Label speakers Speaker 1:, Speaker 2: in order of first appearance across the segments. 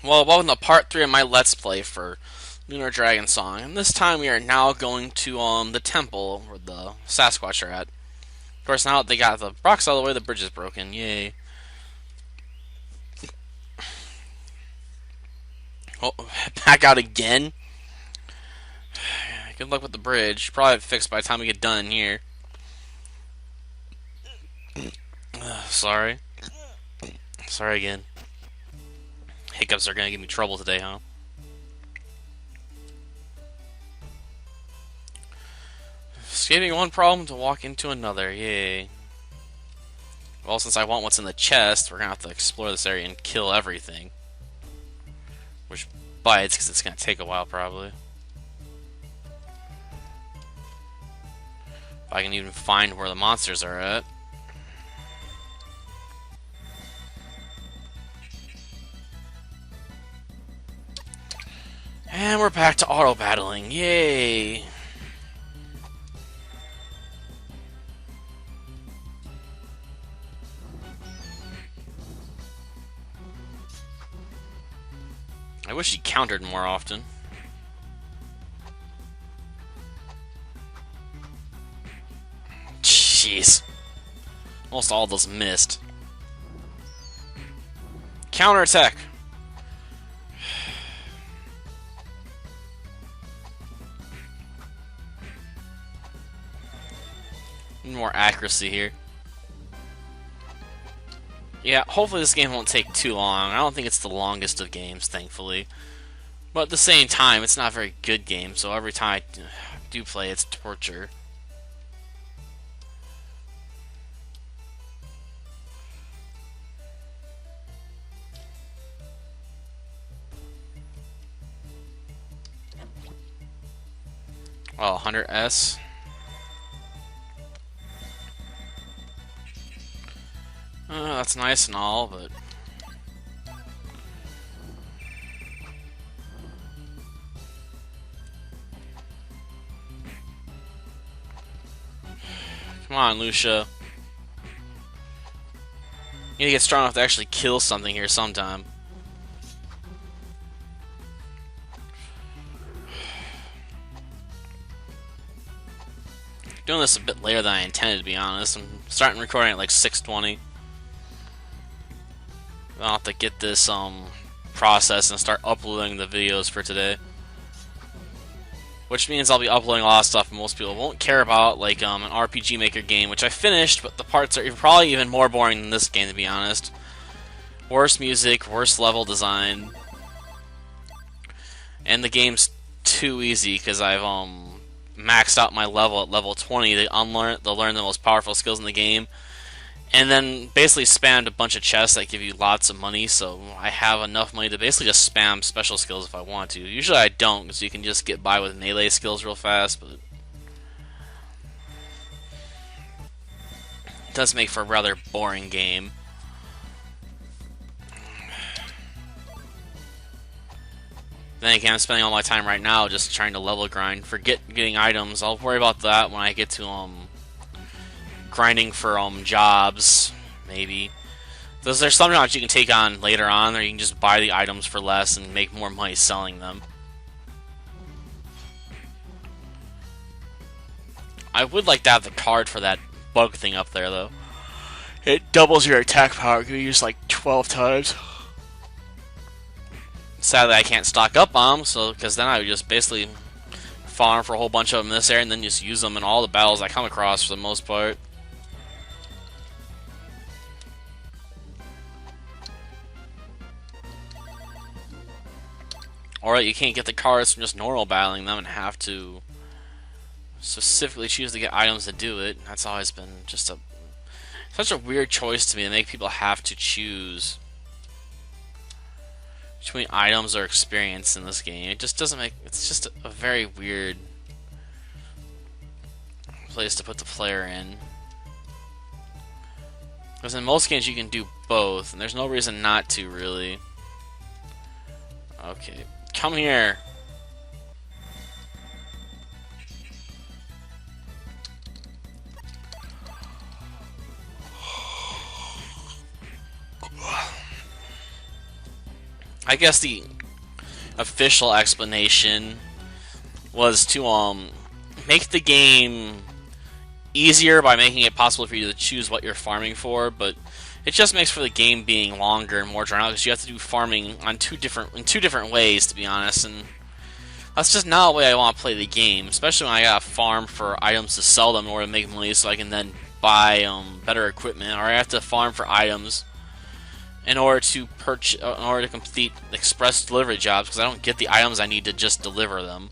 Speaker 1: Well, welcome to part 3 of my Let's Play for Lunar Dragon Song. And this time we are now going to the temple where the Sasquatch are at. Of course, now that they got the rocks out of the way, the bridge is broken. Yay. Oh, back out again? Good luck with the bridge. Probably have it fixed by the time we get done in here. Sorry. Sorry again. Hiccups are gonna give me trouble today, huh? Escaping one problem to walk into another. Yay. Well, since I want what's in the chest, we're gonna have to explore this area and kill everything. Which bites, because it's gonna take a while, probably. If I can even find where the monsters are at. And we're back to auto battling. Yay! I wish he countered more often. Jeez. Almost all those missed. Counterattack! More accuracy here. Yeah, hopefully this game won't take too long. I don't think it's the longest of games, thankfully. But at the same time, it's not a very good game, so every time I do play, it's torture. Oh, 100S. That's nice and all, but... Come on, Lucia. You need to get strong enough to actually kill something here sometime. Doing this a bit later than I intended, to be honest. I'm starting recording at like 6:20. I'll have to get this processed and start uploading the videos for today. Which means I'll be uploading a lot of stuff most people won't care about, like an RPG Maker game, which I finished, but the parts are probably even more boring than this game, to be honest. Worse music, worse level design, and the game's too easy because I've maxed out my level at level 20 to learn the most powerful skills in the game, and then basically spammed a bunch of chests that give you lots of money, so I have enough money to basically just spam special skills if I want to. Usually I don't, because you can just get by with melee skills real fast, but it does make for a rather boring game. Then again, I'm spending all my time right now just trying to level grind. Forget getting items. I'll worry about that when I get to grinding for jobs, maybe. There's some jobs you can take on later on, or you can just buy the items for less and make more money selling them. I would like to have the card for that bug thing up there, though. It doubles your attack power. You can use like 12 times. Sadly, I can't stock up on them, so because then I would just basically farm for a whole bunch of them in this area and then just use them in all the battles I come across for the most part. Alright, you can't get the cards from just normal battling them and have to specifically choose to get items to do it. That's always been just such a weird choice to me to make people have to choose between items or experience in this game. It just doesn't make... It's just a very weird place to put the player in. Because in most games you can do both, and there's no reason not to, really. Okay, come here. I guess the official explanation was to make the game easier by making it possible for you to choose what you're farming for, but it just makes for the game being longer and more drawn out because you have to do farming on two different ways, to be honest, and that's just not the way I want to play the game, especially when I gotta farm for items to sell them in order to make money so I can then buy better equipment, or I have to farm for items in order to complete express delivery jobs because I don't get the items I need to just deliver them.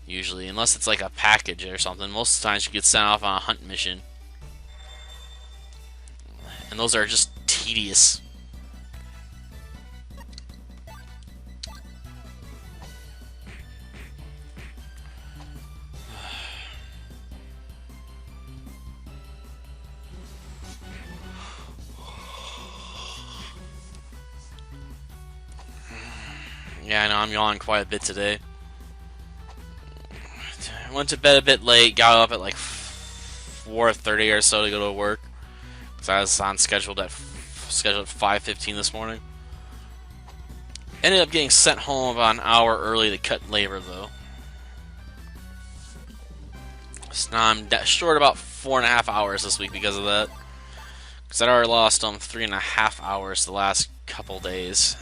Speaker 1: Usually, unless it's like a package or something. Most of the times you get sent off on a hunt mission. And those are just tedious. Yeah, I know, I'm yawning quite a bit today. Went to bed a bit late, got up at like 4:30 or so to go to work. Because I was on scheduled at 5:15 this morning. Ended up getting sent home about an hour early to cut labor, though. So now I'm short about 4.5 hours this week because of that. Because I'd already lost 3.5 hours the last couple days.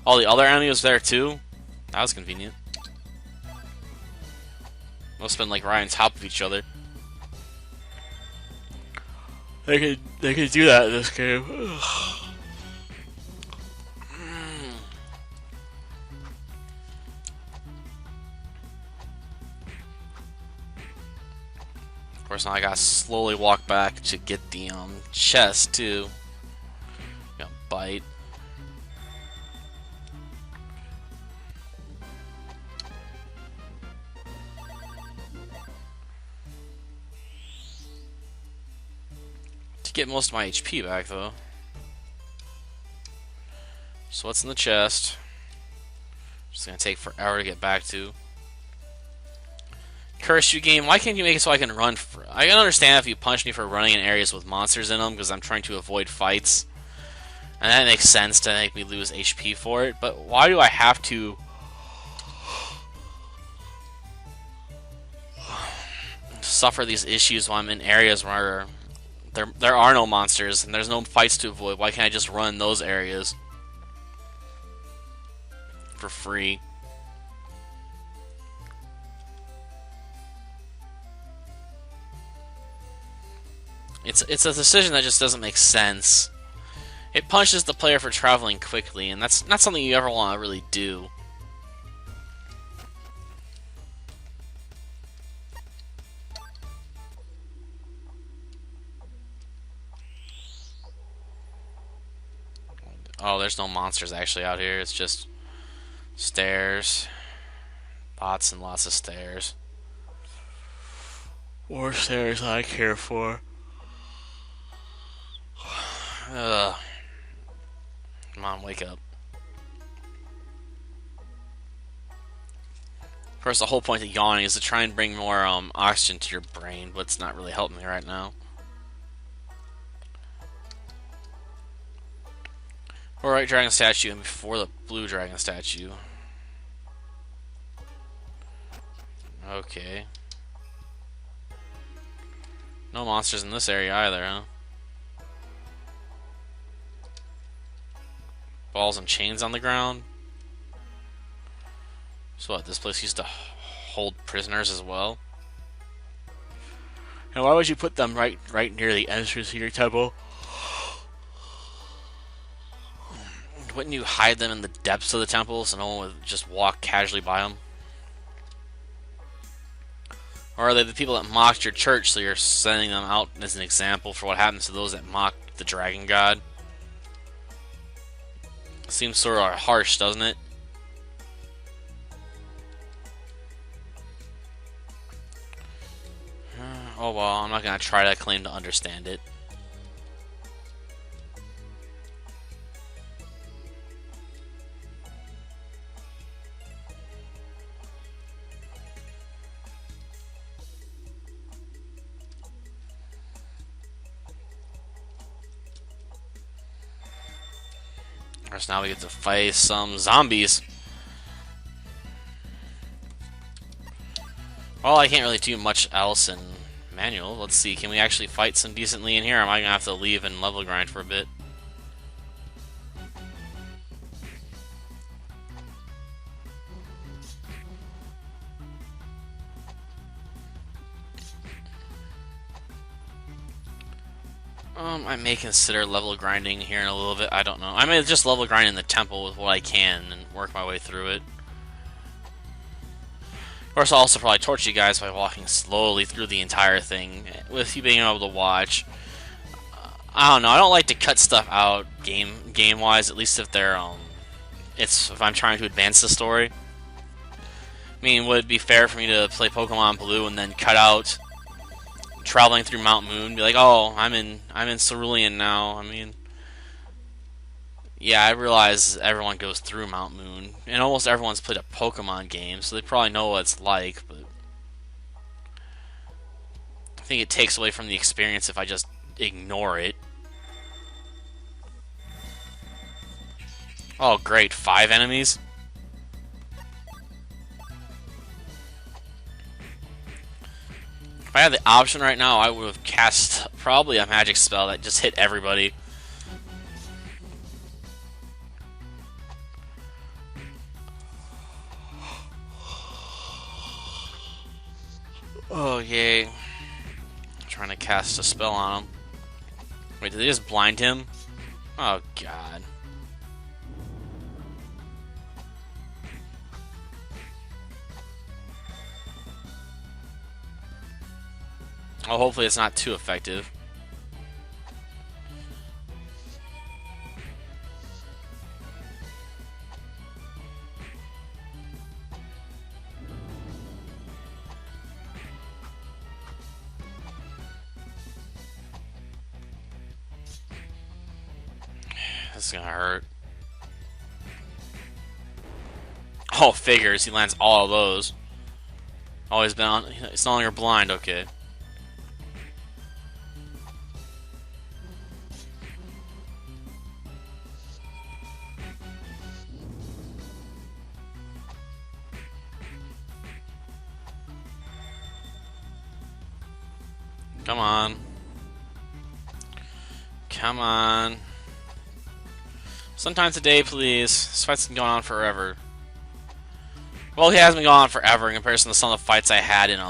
Speaker 1: All the other enemies was there too. That was convenient. Must have been like right on top of each other. They could do that in this game. Of course, now I gotta slowly walk back to get the chest too. Gonna bite. To get most of my HP back though. So what's in the chest? Just gonna take forever to get back to. Curse you, game. Why can't you make it so I can run? I can understand if you punch me for running in areas with monsters in them because I'm trying to avoid fights, and that makes sense to make me lose HP for it. But why do I have to suffer these issues while I'm in areas where there are no monsters and there's no fights to avoid? Why can't I just run those areas for free? It's a decision that just doesn't make sense. It punishes the player for traveling quickly, and that's not something you ever want to really do. Oh, there's no monsters actually out here. It's just stairs. Lots and lots of stairs. More stairs I care for. Ugh. Come on, wake up. Of course, the whole point of yawning is to try and bring more oxygen to your brain, but it's not really helping me right now. Alright, dragon statue, and before the blue dragon statue. Okay. No monsters in this area either, huh? Balls and chains on the ground. So what, this place used to hold prisoners as well? And why would you put them right near the entrance to your temple? Wouldn't you hide them in the depths of the temple so no one would just walk casually by them? Or are they the people that mocked your church, so you're sending them out as an example for what happens to those that mock the dragon god? Seems sort of harsh, doesn't it? Oh well, I'm not gonna try to claim to understand it. Of now we get to fight some zombies. Well, I can't really do much else in manual. Let's see, can we actually fight some decently in here? Or am I gonna have to leave and level grind for a bit? I may consider level grinding here in a little bit. I don't know. I may just level grind in the temple with what I can and work my way through it. Of course, I'll also probably torture you guys by walking slowly through the entire thing, with you being able to watch. I don't know. I don't like to cut stuff out game wise. At least if they're if I'm trying to advance the story. I mean, would it be fair for me to play Pokemon Blue and then cut out traveling through Mount Moon? Be like, oh, I'm in Cerulean now. I mean, yeah, I realize everyone goes through Mount Moon, and almost everyone's played a Pokemon game, so they probably know what it's like. But I think it takes away from the experience if I just ignore it. Oh, great! 5 enemies. If I had the option right now, I would have cast probably a magic spell that just hit everybody. Oh, yay. I'm trying to cast a spell on him. Wait, did they just blind him? Oh, God. Oh, hopefully it's not too effective. This is gonna hurt. Oh, figures. He lands all of those. Oh, he's been on. It's no longer blind. Okay. Come on. Come on. Sometimes a day, please. This fight's been going on forever. Well, he has been going on forever in comparison to some of the fights I had in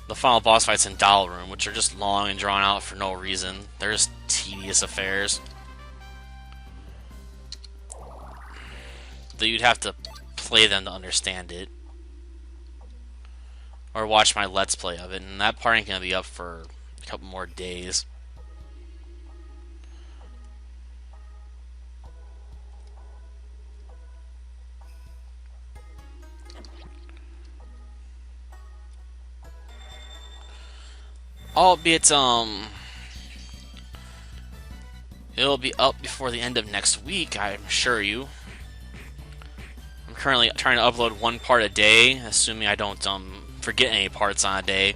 Speaker 1: the final boss fights in Delrich, which are just long and drawn out for no reason. They're just tedious affairs that you'd have to play them to understand it, or watch my Let's Play of it, and that part ain't gonna be up for a couple more days. Albeit, it'll be up before the end of next week, I assure you. I'm currently trying to upload one part a day, assuming I don't forget any parts on a day,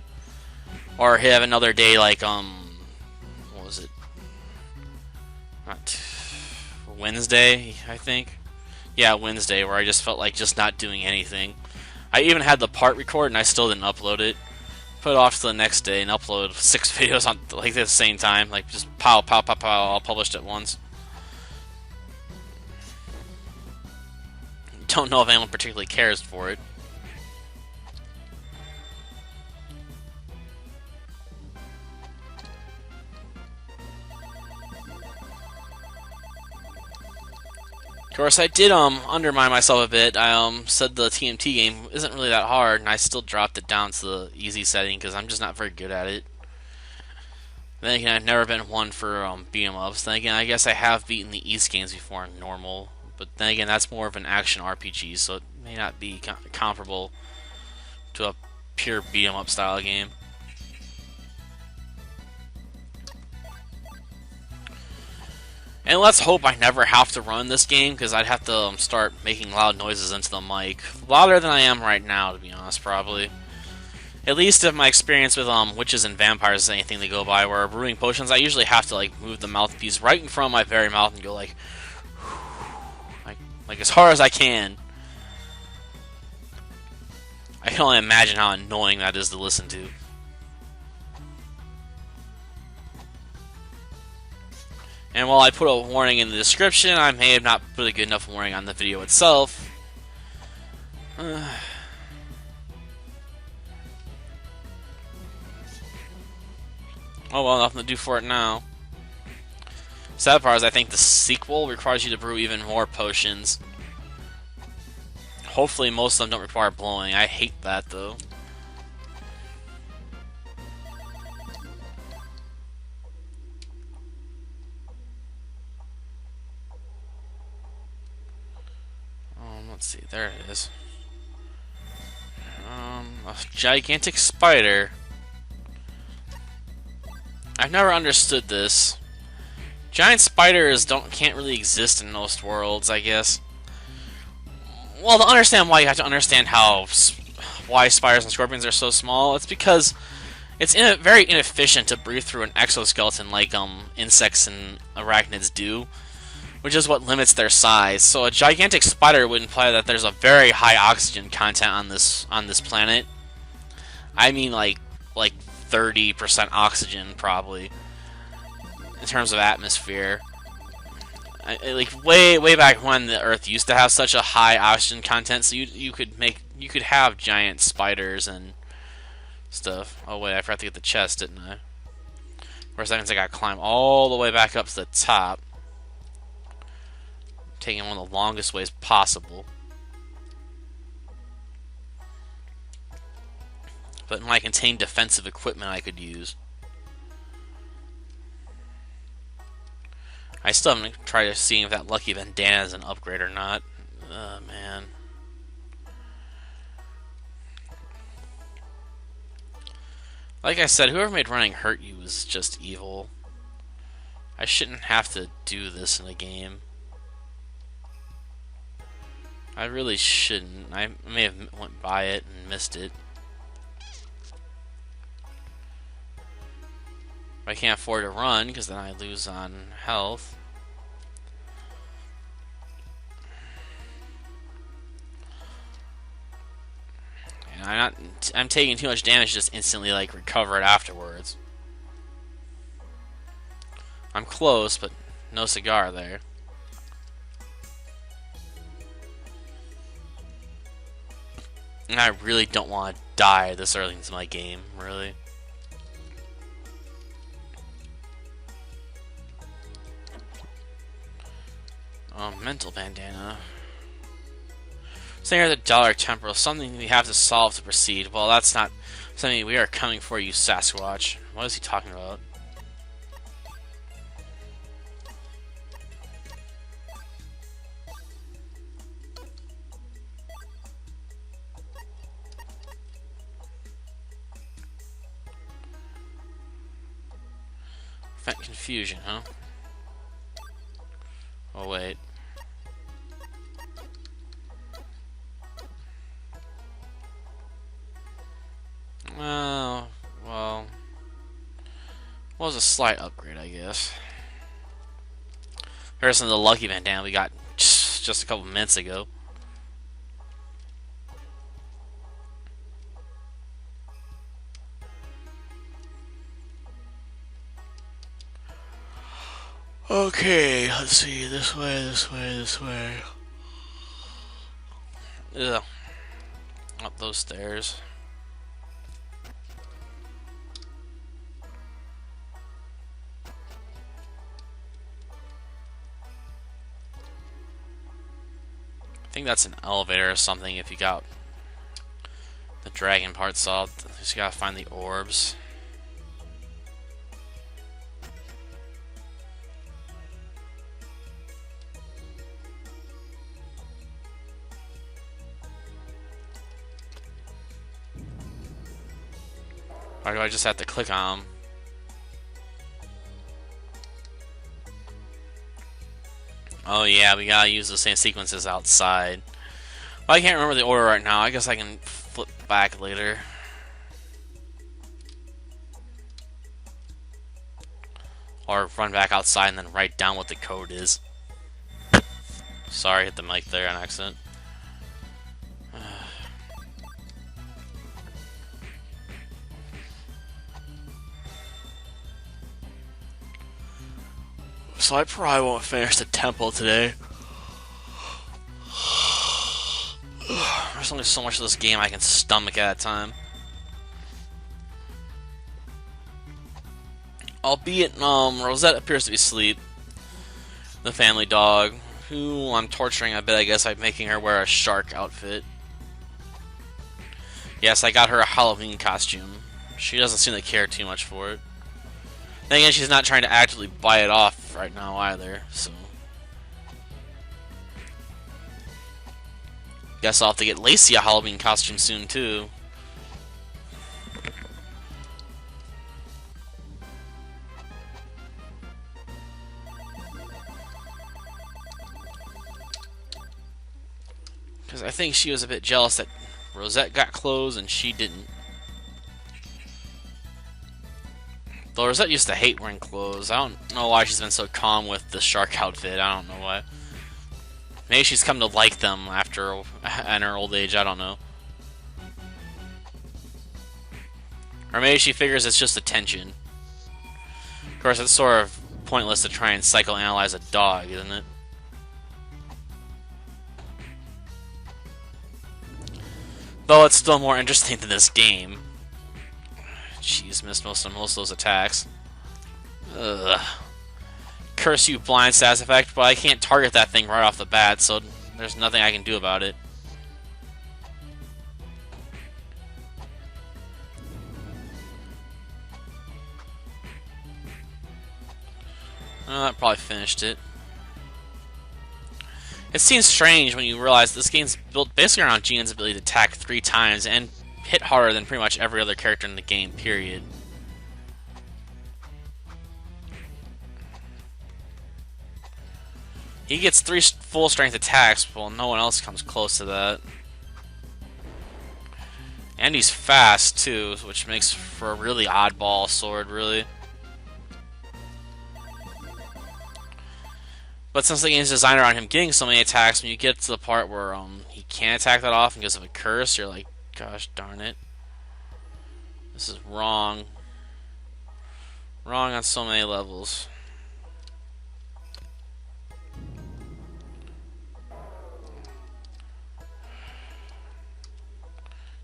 Speaker 1: or have another day like what was it? Not Wednesday, I think. Yeah, Wednesday, where I just felt like just not doing anything. I even had the part recorded and I still didn't upload it. Put it off to the next day and upload 6 videos on like at the same time, like just pow, pow, pow, pow, all published at once. Don't know if anyone particularly cares for it. Of course, I did undermine myself a bit. I said the TMT game isn't really that hard, and I still dropped it down to the easy setting because I'm just not very good at it. Then again, I've never been one for beat 'em ups. Then again, I guess I have beaten the East games before in normal, but then again, that's more of an action RPG, so it may not be comparable to a pure beat 'em up style game. And let's hope I never have to run this game, because I'd have to start making loud noises into the mic. Louder than I am right now, to be honest, probably. At least if my experience with witches and vampires is anything to go by, where brewing potions, I usually have to like move the mouthpiece right in front of my very mouth and go like... Like, as hard as I can. I can only imagine how annoying that is to listen to. And while I put a warning in the description, I may have not put a good enough warning on the video itself. Oh well, nothing to do for it now. Sad part is I think the sequel requires you to brew even more potions. Hopefully most of them don't require blowing. I hate that though. Let's see, there it is. A gigantic spider. I've never understood this. Giant spiders can't really exist in most worlds, I guess. Well, to understand why, you have to understand why spiders and scorpions are so small. It's because it's very inefficient to breathe through an exoskeleton like insects and arachnids do, which is what limits their size. So a gigantic spider would imply that there's a very high oxygen content on this planet. I mean, like 30% oxygen probably in terms of atmosphere. Like way back when the Earth used to have such a high oxygen content, so you could have giant spiders and stuff. Oh wait, I forgot to get the chest, didn't I? For a second, I got to climb all the way back up to the top, taking one of the longest ways possible. But it might contain defensive equipment I could use. I still haven't tried to see if that lucky bandana is an upgrade or not. Man. Like I said, whoever made running hurt you is just evil. I shouldn't have to do this in a game. I really shouldn't. I may have went by it and missed it. I can't afford to run because then I lose on health. And I'm taking too much damage to just instantly like recover it afterwards. I'm close, but no cigar there. And I really don't want to die this early into my game, really. Mental bandana. Saying here the Delrich Temple, something we have to solve to proceed. Well, that's not something. We are coming for you, Sasquatch. What is he talking about? Prevent confusion, huh? Oh, wait. Well, was a slight upgrade, I guess. Here's some of the lucky bandana we got just a couple minutes ago. Okay, let's see. This way, this way, this way. Ugh. Up those stairs. I think that's an elevator or something if you got the dragon part solved. You just gotta find the orbs. Or do I just have to click on them? Oh yeah, we gotta use the same sequences outside. Well, I can't remember the order right now. I guess I can flip back later. Or run back outside and then write down what the code is. Sorry, hit the mic there on accident. So I probably won't finish the temple today. There's only so much of this game I can stomach at a time. Albeit, Rosette appears to be asleep. The family dog, who I'm torturing a bit, I guess, by making her wear a shark outfit. Yes, I got her a Halloween costume. She doesn't seem to care too much for it. Then again, she's not trying to actively buy it off right now either, so... Guess I'll have to get Lacey a Halloween costume soon, too. Because I think she was a bit jealous that Rosette got clothes and she didn't. Though Rosette used to hate wearing clothes. I don't know why she's been so calm with the shark outfit. I don't know why. Maybe she's come to like them after in her old age. I don't know. Or maybe she figures it's just attention. Of course, it's sort of pointless to try and psychoanalyze a dog, isn't it? Though it's still more interesting than this game. Jeez, missed most of those attacks. Ugh. Curse you, blind status effect, but I can't target that thing right off the bat, so there's nothing I can do about it. That probably finished it. It seems strange when you realize this game's built basically around Jian's ability to attack 3 times and hit harder than pretty much every other character in the game, period. He gets 3 full strength attacks, while no one else comes close to that. And he's fast, too, which makes for a really oddball sword, really. But since the game's designed around him getting so many attacks, when you get to the part where he can't attack that often because of a curse, you're like, gosh darn it. This is wrong. Wrong on so many levels.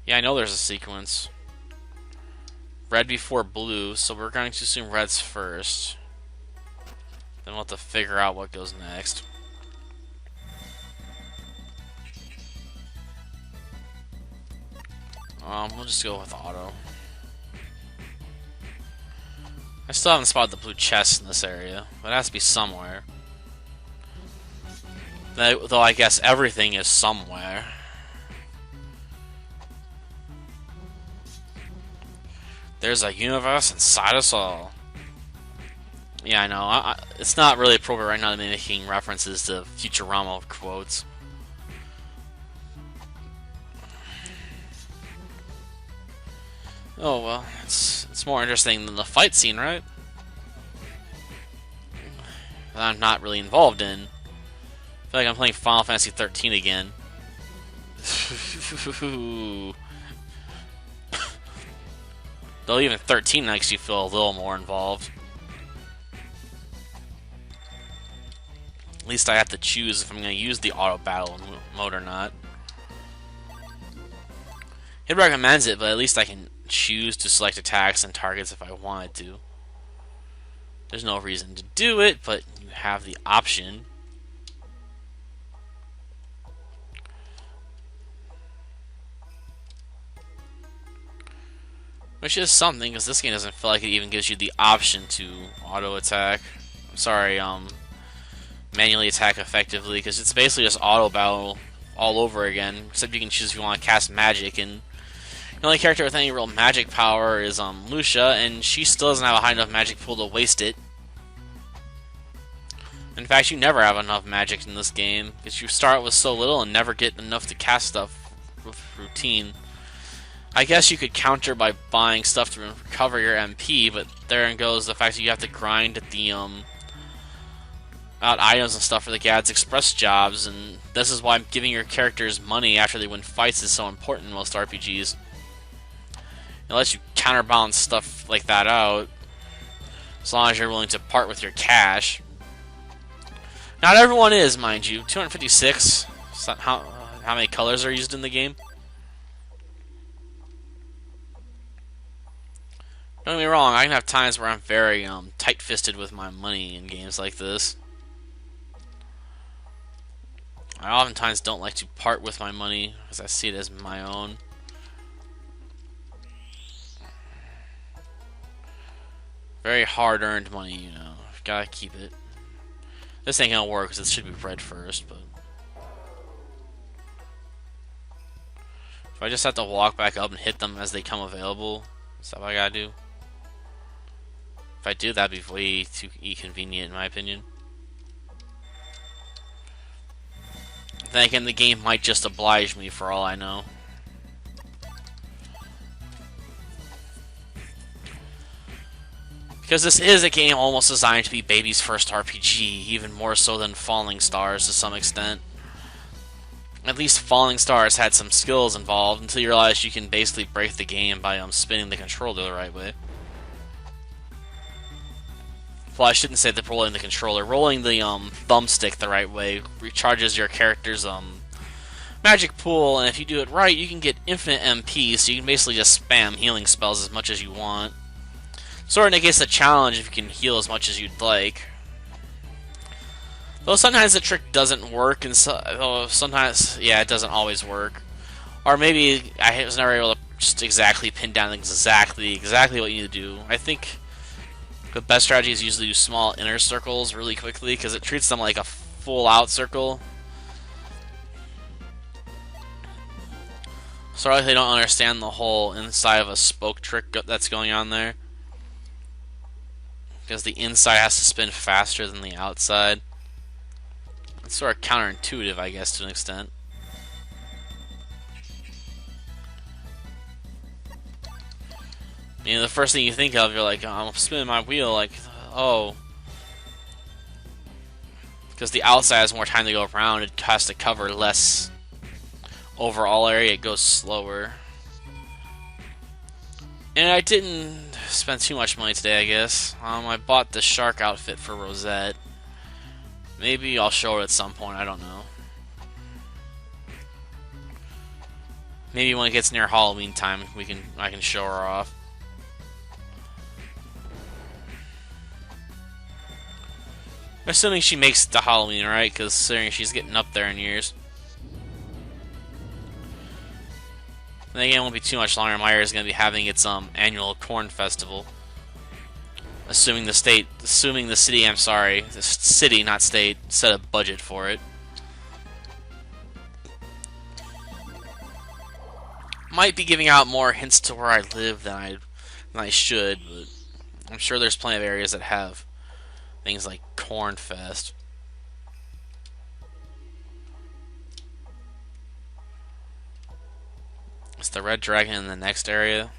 Speaker 1: Yeah, I know there's a sequence. Red before blue, so we're going to assume red's first. Then we'll have to figure out what goes next. We'll just go with auto. I still haven't spotted the blue chest in this area, but it has to be somewhere. Though I guess everything is somewhere. There's a universe inside us all. Yeah, I know. It's not really appropriate right now to be making references to Futurama quotes. Oh well, it's more interesting than the fight scene, right? That I'm not really involved in. I feel like I'm playing Final Fantasy 13 again. Though even 13 makes you feel a little more involved. At least I have to choose if I'm going to use the auto battle mode or not. It recommends it, but at least I can choose to select attacks and targets if I wanted to. There's no reason to do it, but you have the option. Which is something, because this game doesn't feel like it even gives you the option to auto attack. I'm sorry, manually attack effectively, because it's basically just auto battle all over again, except you can choose if you want to cast magic, and the only character with any real magic power is Lucia, and she still doesn't have a high enough magic pool to waste it. In fact, you never have enough magic in this game, because you start with so little and never get enough to cast stuff with routine. I guess you could counter by buying stuff to recover your MP, but therein goes the fact that you have to grind at the out items and stuff for the Gad's Express jobs, and this is why giving your characters money after they win fights is so important in most RPGs. It lets you counterbalance stuff like that out, as long as you're willing to part with your cash. Not everyone is, mind you. 256. How many colors are used in the game? Don't get me wrong, I can have times where I'm very tight-fisted with my money in games like this. I oftentimes don't like to part with my money because I see it as my own. Very hard-earned money, you know. Gotta keep it. This ain't gonna work because it should be red first, but... if I just have to walk back up and hit them as they come available, is that what I gotta do? If I do, that'd be way too inconvenient in my opinion. Then again, the game might just oblige me for all I know. Because this is a game almost designed to be baby's first RPG, even more so than Falling Stars to some extent. At least Falling Stars had some skills involved until you realize you can basically break the game by spinning the controller the right way. Well, I shouldn't say the rolling the controller. Rolling the thumbstick the right way recharges your character's magic pool, and if you do it right, you can get infinite MP, so you can basically just spam healing spells as much as you want. Sort of negates the challenge if you can heal as much as you'd like. Though sometimes the trick doesn't work, and sometimes, yeah, it doesn't always work. Or maybe I was never able to just exactly pin down exactly what you need to do. I think the best strategy is usually do small inner circles really quickly, because it treats them like a full out circle. Sort of like they don't understand the whole inside of a spoke trick that's going on there. Because the inside has to spin faster than the outside. It's sort of counterintuitive, I guess, to an extent. You know, the first thing you think of, you're like, oh, I'm spinning my wheel, like, oh. Because the outside has more time to go around, it has to cover less overall area, it goes slower. And I didn't spend too much money today, I guess. I bought the shark outfit for Rosette. Maybe I'll show her at some point, I don't know. Maybe when it gets near Halloween time, I can show her off. Assuming she makes it to Halloween, right? Because considering she's getting up there in years. And again, it won't be too much longer. Meyer is going to be having its annual corn festival. Assuming the city, I'm sorry, the city, not state, set a budget for it. Might be giving out more hints to where I live than I should, but I'm sure there's plenty of areas that have things like Corn Fest. Is the red dragon in the next area?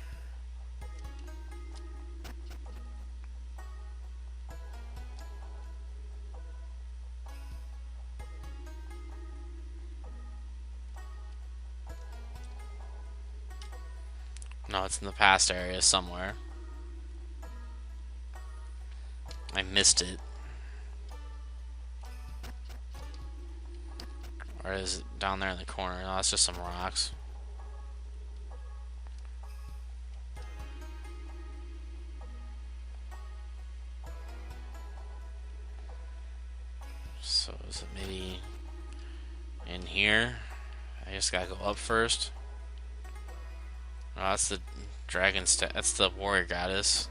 Speaker 1: No, it's in the past area somewhere. I missed it. Or is it down there in the corner? No, that's just some rocks. So is it maybe in here? I just gotta go up first. Oh, that's the dragon. That's the warrior goddess.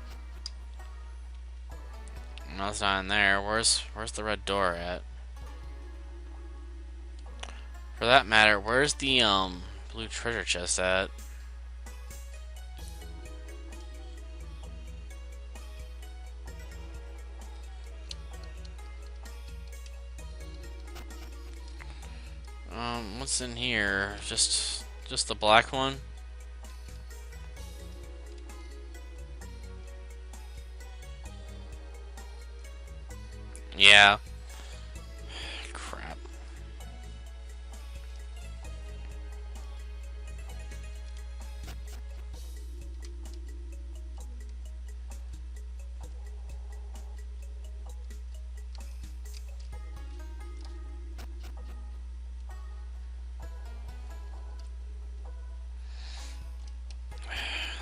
Speaker 1: No, it's not in there. Where's the red door at? For that matter, where's the blue treasure chest at? What's in here? Just the black one? Yeah.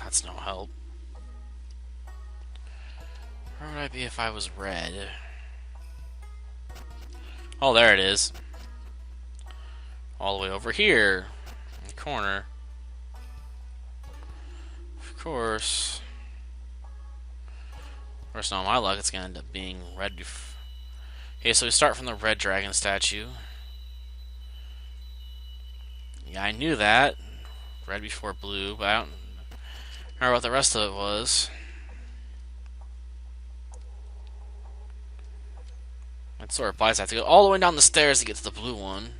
Speaker 1: That's no help. Where would I be if I was red? Oh, there it is. All the way over here. In the corner. Of course. Of course, not my luck, it's going to end up being red. Okay, so we start from the red dragon statue. Yeah, I knew that. Red before blue, but I don't remember what the rest of it was. That sort of implies I have to go all the way down the stairs to get to the blue one.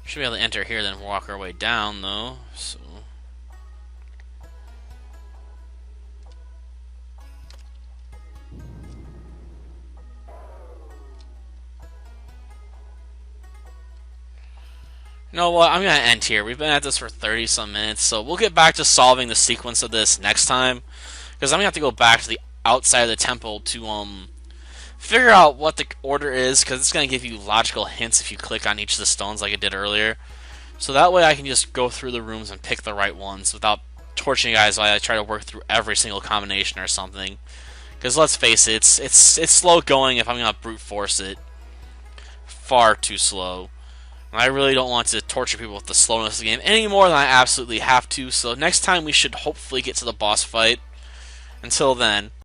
Speaker 1: Should be able to enter here, then walk our way down, though. So. You know what? I'm going to end here. We've been at this for 30-some minutes, so we'll get back to solving the sequence of this next time. Because I'm going to have to go back to the outside of the temple to figure out what the order is, because it's going to give you logical hints if you click on each of the stones like it did earlier. So that way I can just go through the rooms and pick the right ones without torching you guys while I try to work through every single combination or something. Because let's face it, it's slow going if I'm going to brute force it. Far too slow. I really don't want to torture people with the slowness of the game any more than I absolutely have to, so next time we should hopefully get to the boss fight. Until then,